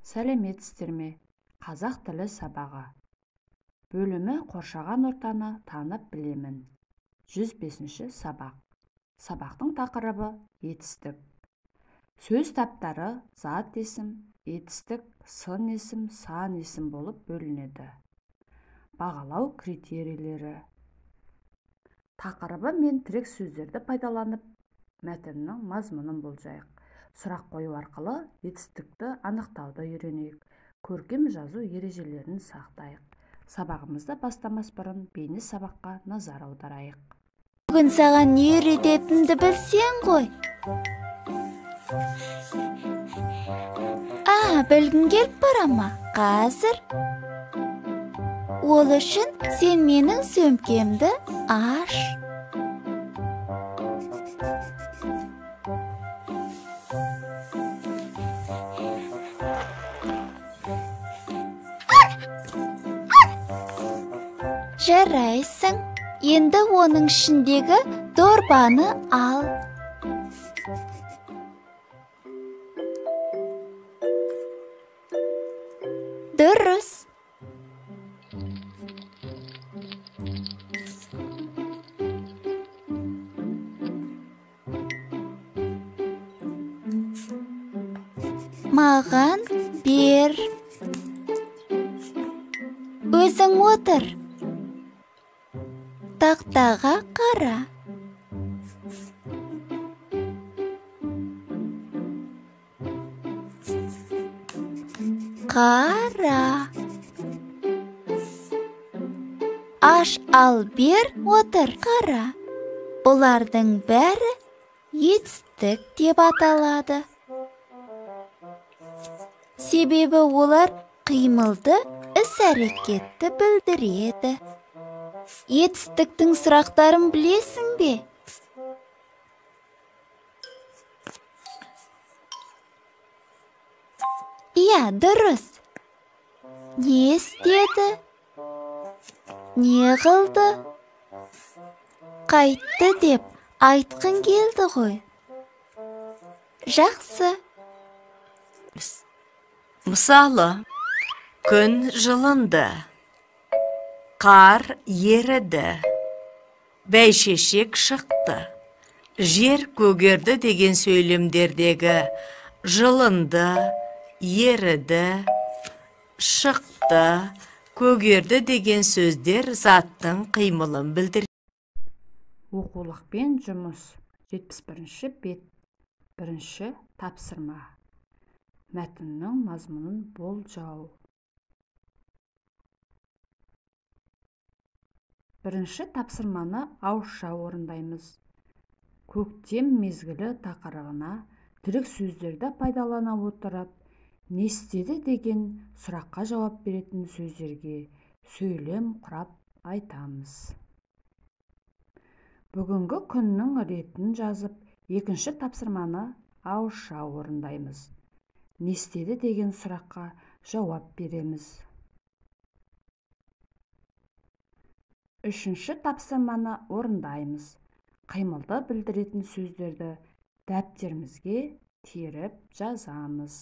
Сәлеметсіздер ме? Қазақ тілі сабағы. Бөлімі қоршаған ортаны танып білемін. 105-ші сабақ. Сабақтың тақырыбы етістік. Сөз таптары зат есім, етістік, сын есім, сан есім болып бөлінеді. Бағалау критерийлері. Тақырыбы мен тірек сөздерді пайдаланып, мәтіннің мазмұнын болжайық. Сұрақ қою арқылы етістікті анықтауды үйренейік. Көркем жазу ережелерін сақтайық. Сабағымызды бастамас бұрын бейне сабаққа назар аударайық. Бүгін саған не үйрететінді білсең ғой. Білгің келіп бара ма? Қазір. Ол үшін сен менің сөмкемді аш. Жарайсың. Енді оның ішіндегі дорбаны ал. Дұрыс. Маған бер. Өзің отыр. Тақтаға қара. Қара. Аш ал бер, отыр, қара. Бұлардың бәрі етістік деп аталады. Себебі олар қимылды, іс-әрекетті білдіреді. Етістіктің сұрақтарын білесің бе? Иә, дұрыс. Не істеді? Не қылды? Қайтты деп айтқың келді ғой. Жақсы. Мысалы, күн жылынды. Қар еріді. Бәйшешек шықты. Жер көгерді деген сөйлемдердегі жылынды, еріді, шықты, көгерді деген сөздер заттың қимылын білдіреді. Оқулықпен жұмыс. 71-ші бет. Бірінші тапсырма. Мәтіннің мазмұнын болжау. Бірінші тапсырманы ауызша орындаймыз. Көктем мезгілі тақырыбына тірек сөздерді пайдалана отырып, не істеді деген сұраққа жауап беретін сөздерге сөйлем құрап айтамыз. Бүгінгі күннің ретін жазып, екінші тапсырманы ауызша орындаймыз. Не істеді деген сұраққа жауап береміз. Үшінші тапсырманы орындаймыз. Қимылды білдіретін сөздерді дәптерімізге теріп жазамыз.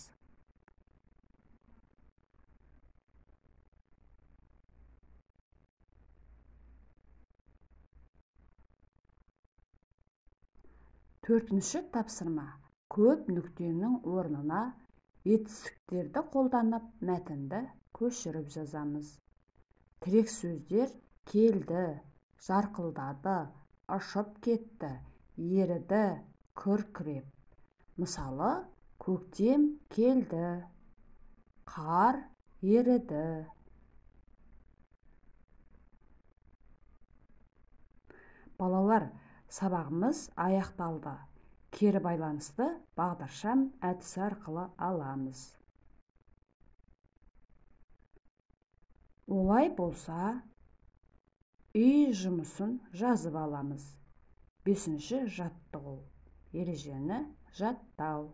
Төртінші тапсырма. Көп нүктенің орнына етістіктерді қолданып мәтінді көшіріп жазамыз. Тірек сөздер келді, жарқылдады, ұшып кетті, еріді, күркіреп. Мысалы, көктем келді, қар еріді. Балалар, сабағымыз аяқталды. Кері байланысты бағдаршам әдісі арқылы аламыз. Олай болса, үй жұмысын жазып аламыз. 5-ші жаттығу. Ережені жаттау.